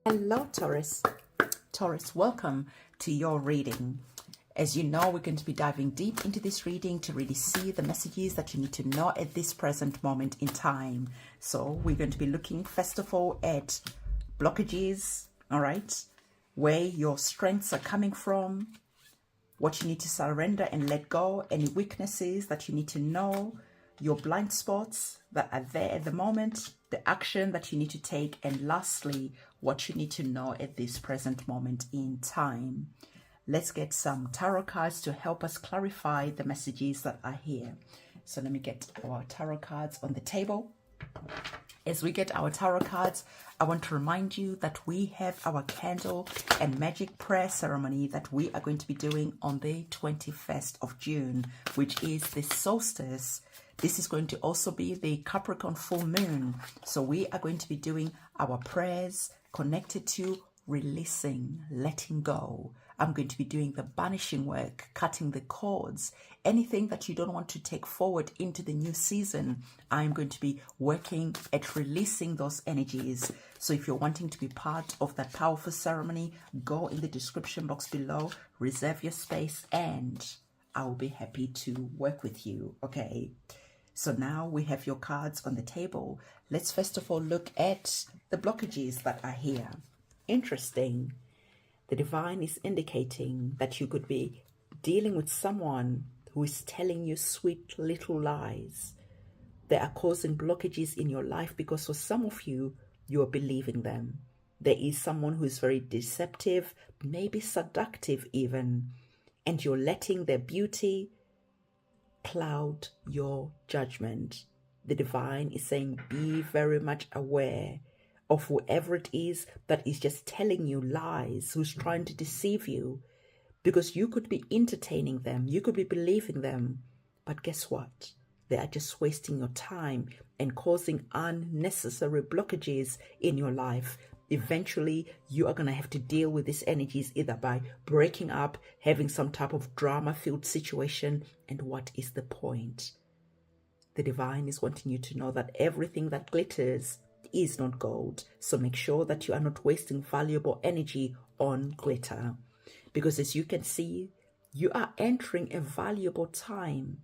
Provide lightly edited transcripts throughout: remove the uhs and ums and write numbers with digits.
Hello, Taurus. Taurus, welcome to your reading. As you know, we're going to be diving deep into this reading to really see the messages that you need to know at this present moment in time. So we're going to be looking first of all at blockages, all right, where your strengths are coming from, what you need to surrender and let go, any weaknesses that you need to know, your blind spots that are there at the moment, the action that you need to take, and lastly, what you need to know at this present moment in time. Let's get some tarot cards to help us clarify the messages that are here. So let me get our tarot cards on the table. As we get our tarot cards, I want to remind you that we have our candle and magic prayer ceremony that we are going to be doing on the 21st of June, which is the solstice. This is going to also be the Capricorn full moon. So we are going to be doing our prayers connected to releasing, letting go. I'm going to be doing the banishing work, cutting the cords, anything that you don't want to take forward into the new season. I'm going to be working at releasing those energies. So if you're wanting to be part of that powerful ceremony, go in the description box below, reserve your space, and I will be happy to work with you. Okay. So now we have your cards on the table. Let's first of all look at the blockages that are here. Interesting. The divine is indicating that you could be dealing with someone who is telling you sweet little lies. They are causing blockages in your life because for some of you, you are believing them. There is someone who is very deceptive, maybe seductive even, and you're letting their beauty cloud your judgment. The divine is saying, be very much aware of whoever it is that is just telling you lies, who's trying to deceive you, because you could be entertaining them, you could be believing them, but guess what? They are just wasting your time and causing unnecessary blockages in your life. Eventually, you are going to have to deal with these energies either by breaking up, having some type of drama-filled situation, and what is the point? The divine is wanting you to know that everything that glitters is not gold. So make sure that you are not wasting valuable energy on glitter. Because as you can see, you are entering a valuable time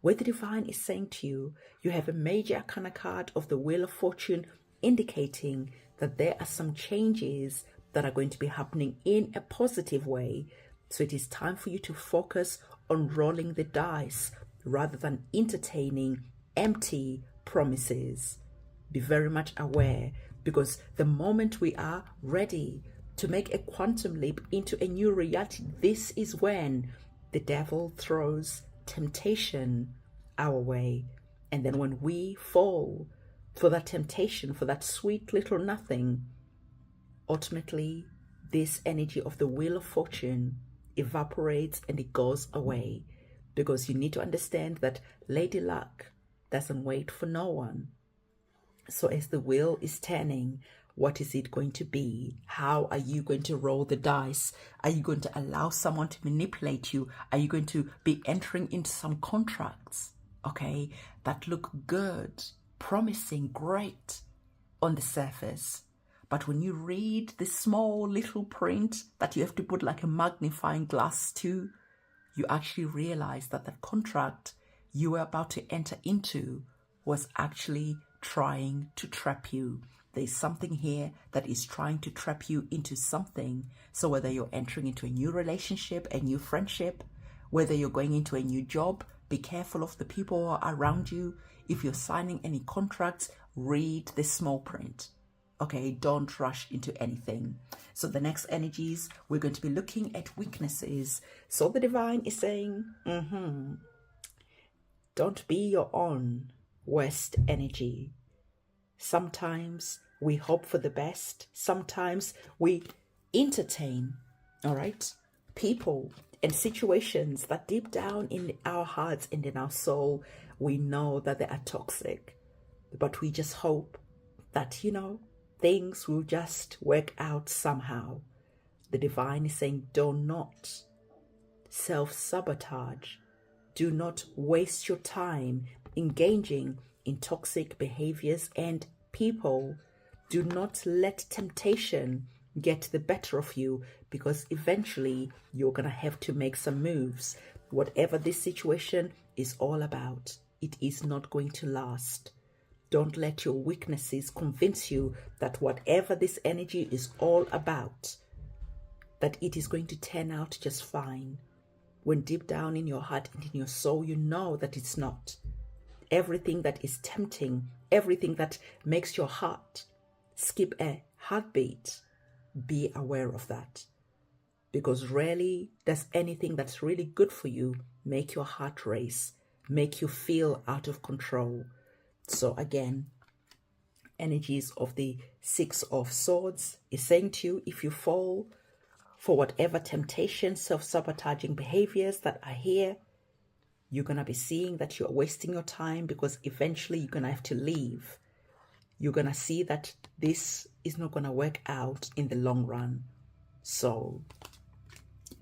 where the divine is saying to you, you have a major arcana card of the Wheel of Fortune indicating that there are some changes that are going to be happening in a positive way. So it is time for you to focus on rolling the dice rather than entertaining empty promises. Be very much aware, because the moment we are ready to make a quantum leap into a new reality, this is when the devil throws temptation our way. And then when we fall for that temptation, for that sweet little nothing, ultimately this energy of the Wheel of Fortune evaporates and it goes away. Because you need to understand that Lady Luck doesn't wait for no one. So as the wheel is turning, what is it going to be? How are you going to roll the dice? Are you going to allow someone to manipulate you? Are you going to be entering into some contracts, okay, that look good, promising, great on the surface? But when you read the small little print that you have to put like a magnifying glass to, you actually realize that the contract you were about to enter into was actually trying to trap you. There's something here that is trying to trap you into something. So whether you're entering into a new relationship, a new friendship, whether you're going into a new job, be careful of the people who are around you. If you're signing any contracts, read the small print. Okay, don't rush into anything. So the next energies, we're going to be looking at weaknesses. So the divine is saying, don't be your own worst energy. Sometimes we hope for the best. Sometimes we entertain, all right, people and situations that deep down in our hearts and in our soul, we know that they are toxic. But we just hope that, things will just work out somehow. The divine is saying, do not self-sabotage. Do not waste your time engaging in toxic behaviors and people. Do not let temptation get the better of you, because eventually you're going to have to make some moves. Whatever this situation is all about, it is not going to last. Don't let your weaknesses convince you that whatever this energy is all about, that it is going to turn out just fine, when deep down in your heart and in your soul, you know that it's not. Everything that is tempting, everything that makes your heart skip a heartbeat, be aware of that. Because rarely does anything that's really good for you make your heart race, make you feel out of control. So again, energies of the Six of Swords is saying to you, if you fall for whatever temptation, self-sabotaging behaviors that are here, you're going to be seeing that you're wasting your time, because eventually you're going to have to leave. You're going to see that this is not going to work out in the long run. So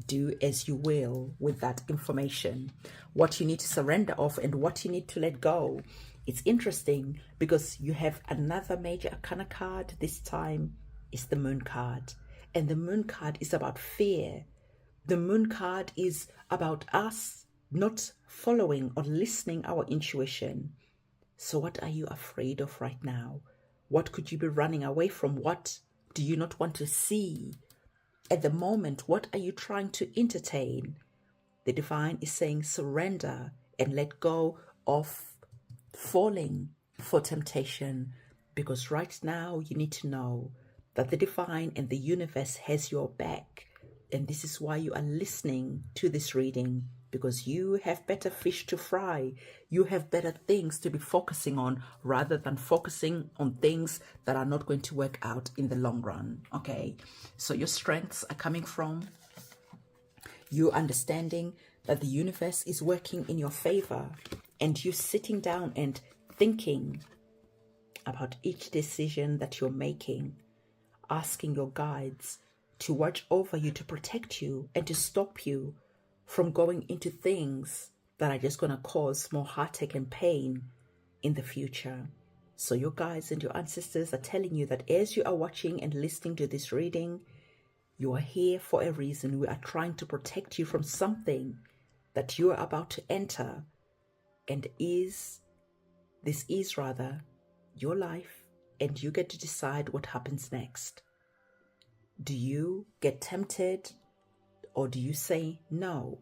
do as you will with that information. What you need to surrender of and what you need to let go. It's interesting because you have another major arcana card. This time is the Moon card. And the Moon card is about fear. The Moon card is about us not following or listening our intuition. So what are you afraid of right now? What could you be running away from? What do you not want to see? At the moment, what are you trying to entertain? The Divine is saying surrender and let go of falling for temptation, because right now you need to know that the Divine and the universe has your back. And this is why you are listening to this reading, because you have better fish to fry. You have better things to be focusing on rather than focusing on things that are not going to work out in the long run. Okay, so your strengths are coming from you understanding that the universe is working in your favor, and you sitting down and thinking about each decision that you're making, asking your guides to watch over you, to protect you, and to stop you from going into things that are just going to cause more heartache and pain in the future. So your guides and your ancestors are telling you that as you are watching and listening to this reading, you are here for a reason. We are trying to protect you from something that you are about to enter, and this is your life, and you get to decide what happens next. Do you get tempted, or do you say no?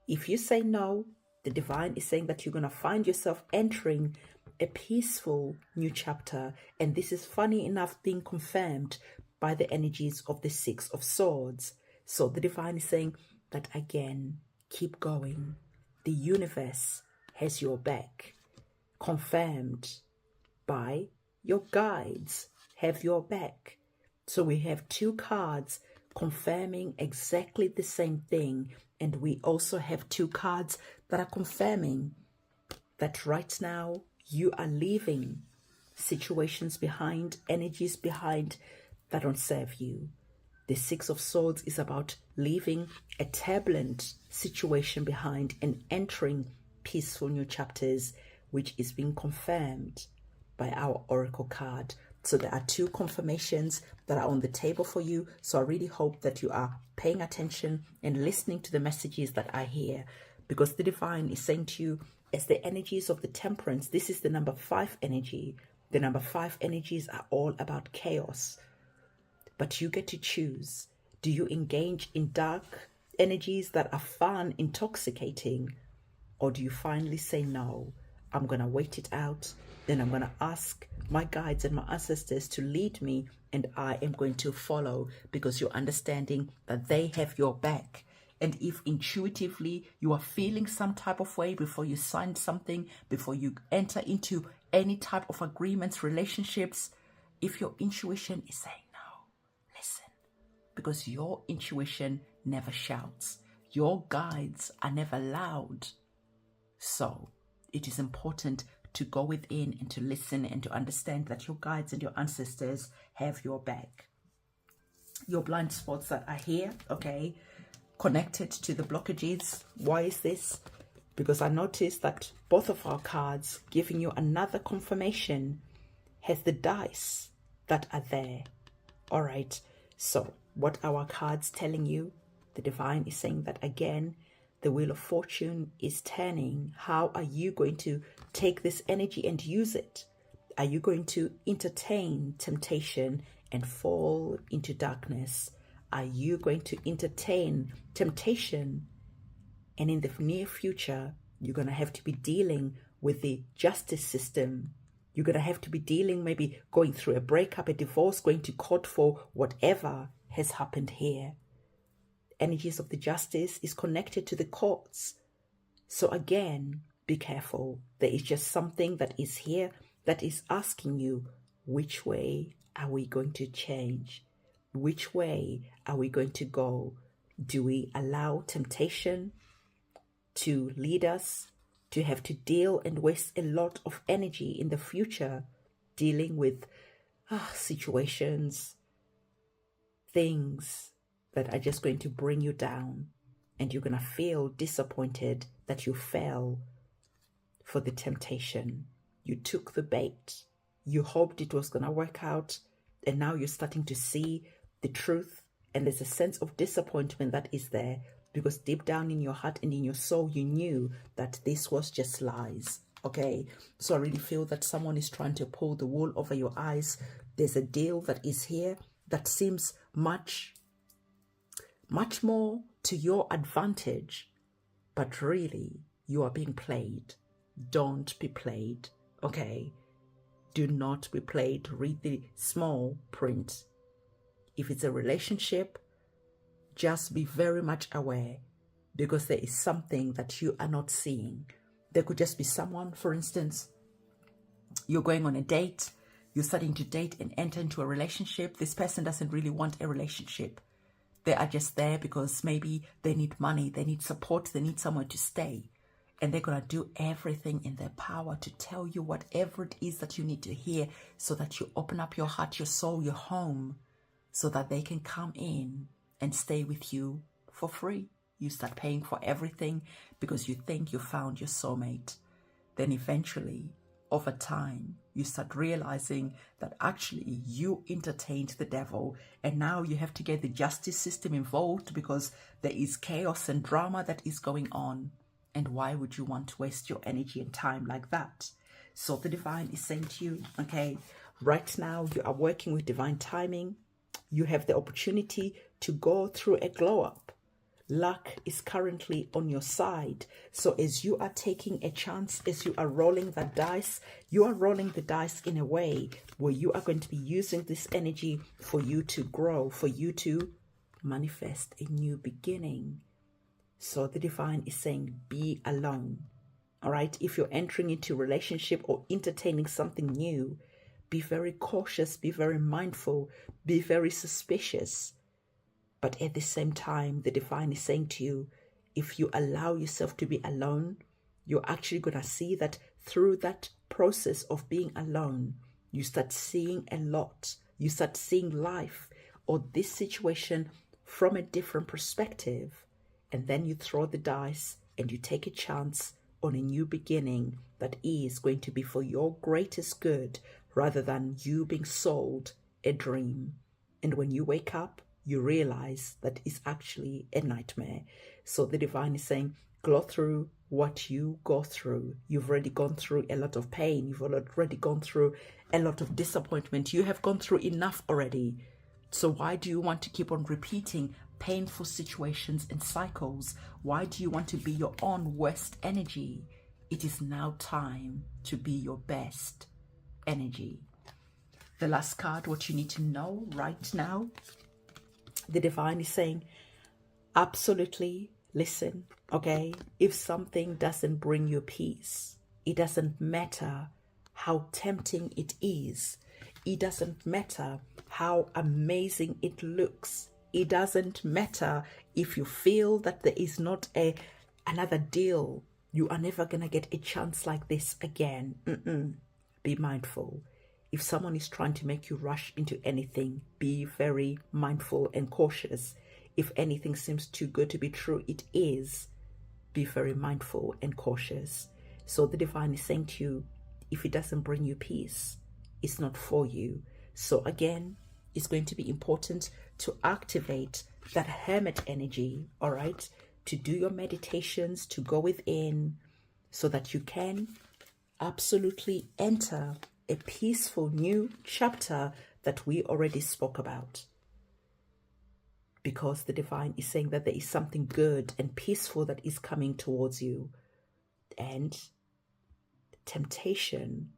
If you say no, the Divine is saying that you're going to find yourself entering a peaceful new chapter, and this is funny enough being confirmed by the energies of the Six of Swords. So the Divine is saying that again, keep going. The universe has your back. Confirmed by your guides have your back. So we have two cards confirming exactly the same thing, and we also have two cards that are confirming that right now you are leaving situations behind, energies behind that don't serve you. The Six of Swords is about leaving a turbulent situation behind and entering peaceful new chapters, which is being confirmed by our oracle card. So there are two confirmations that are on the table for you. So I really hope that you are paying attention and listening to the messages that I hear, because the Divine is saying to you, as the energies of the Temperance, this is the number 5 energy. The number 5 energies are all about chaos. But you get to choose. Do you engage in dark energies that are fun, intoxicating? Or do you finally say, no, I'm going to wait it out. Then I'm going to ask my guides and my ancestors to lead me, and I am going to follow, because you're understanding that they have your back. And if intuitively you are feeling some type of way before you sign something, before you enter into any type of agreements, relationships, if your intuition is saying no, listen, because your intuition never shouts. Your guides are never loud. So it is important to go within and to listen and to understand that your guides and your ancestors have your back. Your blind spots that are here, okay, connected to the blockages. Why is this? Because I noticed that both of our cards giving you another confirmation has the dice that are there. All right. So what are our cards telling you? The divine is saying that again, the wheel of fortune is turning. How are you going to take this energy and use it? Are you going to entertain temptation and fall into darkness? Are you going to entertain temptation, and in the near future, you're going to have to be dealing with the justice system? You're going to have to be dealing, maybe going through a breakup, a divorce, going to court for whatever has happened here. Energies of the justice is connected to the courts. So again, be careful. There is just something that is here that is asking you, which way are we going to change? Which way are we going to go? Do we allow temptation to lead us to have to deal and waste a lot of energy in the future dealing with situations, things that are just going to bring you down, and you're going to feel disappointed that you fell for the temptation? You took the bait, you hoped it was going to work out, and now you're starting to see the truth, and there's a sense of disappointment that is there, because deep down in your heart and in your soul, you knew that this was just lies. Okay, so I really feel that someone is trying to pull the wool over your eyes. There's a deal that is here that seems much more to your advantage, but really you are being played. Don't be played, okay? Do not be played. Read the small print. If it's a relationship, just be very much aware, because there is something that you are not seeing. There could just be someone, for instance, you're going on a date, you're starting to date and enter into a relationship. This person doesn't really want a relationship. They are just there because maybe they need money, they need support, they need somewhere to stay. And they're going to do everything in their power to tell you whatever it is that you need to hear, so that you open up your heart, your soul, your home, so that they can come in and stay with you for free. You start paying for everything because you think you found your soulmate. Then eventually, over time, you start realizing that actually you entertained the devil, and now you have to get the justice system involved because there is chaos and drama that is going on. And why would you want to waste your energy and time like that? So the divine is saying to you, okay, right now you are working with divine timing. You have the opportunity to go through a glow up. Luck is currently on your side. So as you are taking a chance, as you are rolling the dice, you are rolling the dice in a way where you are going to be using this energy for you to grow, for you to manifest a new beginning. So the divine is saying, be alone. All right. If you're entering into a relationship or entertaining something new, be very cautious, be very mindful, be very suspicious. But at the same time, the divine is saying to you, if you allow yourself to be alone, you're actually going to see that through that process of being alone, you start seeing a lot. You start seeing life or this situation from a different perspective. And then you throw the dice and you take a chance on a new beginning that is going to be for your greatest good, rather than you being sold a dream. And when you wake up, you realize that it's actually a nightmare. So the divine is saying, go through what you go through. You've already gone through a lot of pain. You've already gone through a lot of disappointment. You have gone through enough already. So why do you want to keep on repeating painful situations and cycles? Why do you want to be your own worst energy? It is now time to be your best energy. The last card, what you need to know right now, the divine is saying, absolutely listen, okay? If something doesn't bring you peace, it doesn't matter how tempting it is. It doesn't matter how amazing it looks. It doesn't matter if you feel that there is not another deal. You are never going to get a chance like this again. Be mindful. If someone is trying to make you rush into anything, be very mindful and cautious. If anything seems too good to be true, it is. Be very mindful and cautious. So the divine is saying to you, if it doesn't bring you peace, it's not for you. So again, it's going to be important to activate that hermit energy, all right, to do your meditations, to go within, so that you can absolutely enter a peaceful new chapter that we already spoke about. Because the divine is saying that there is something good and peaceful that is coming towards you. And temptation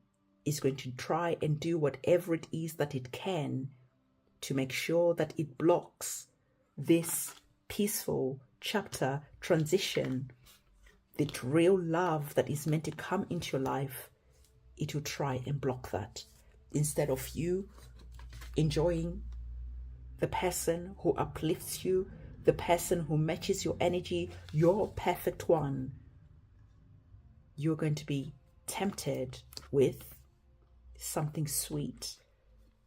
is going to try and do whatever it is that it can to make sure that it blocks this peaceful chapter transition, that real love that is meant to come into your life. It will try and block that. Instead of you enjoying the person who uplifts you, the person who matches your energy, your perfect one, you're going to be tempted with something sweet,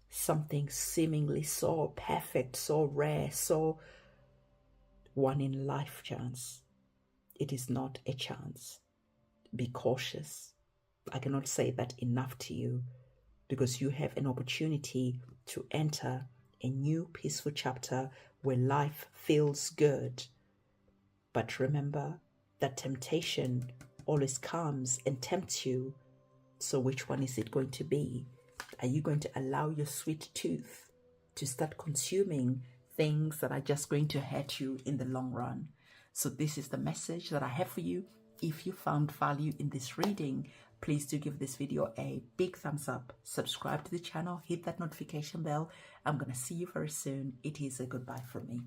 something seemingly so perfect, so rare, so one in life chance. It is not a chance. Be cautious. I cannot say that enough to you, because you have an opportunity to enter a new peaceful chapter where life feels good. But remember that temptation always comes and tempts you. So which one is it going to be? Are you going to allow your sweet tooth to start consuming things that are just going to hurt you in the long run? So this is the message that I have for you. If you found value in this reading, please do give this video a big thumbs up. Subscribe to the channel, hit that notification bell. I'm going to see you very soon. It is a goodbye from me.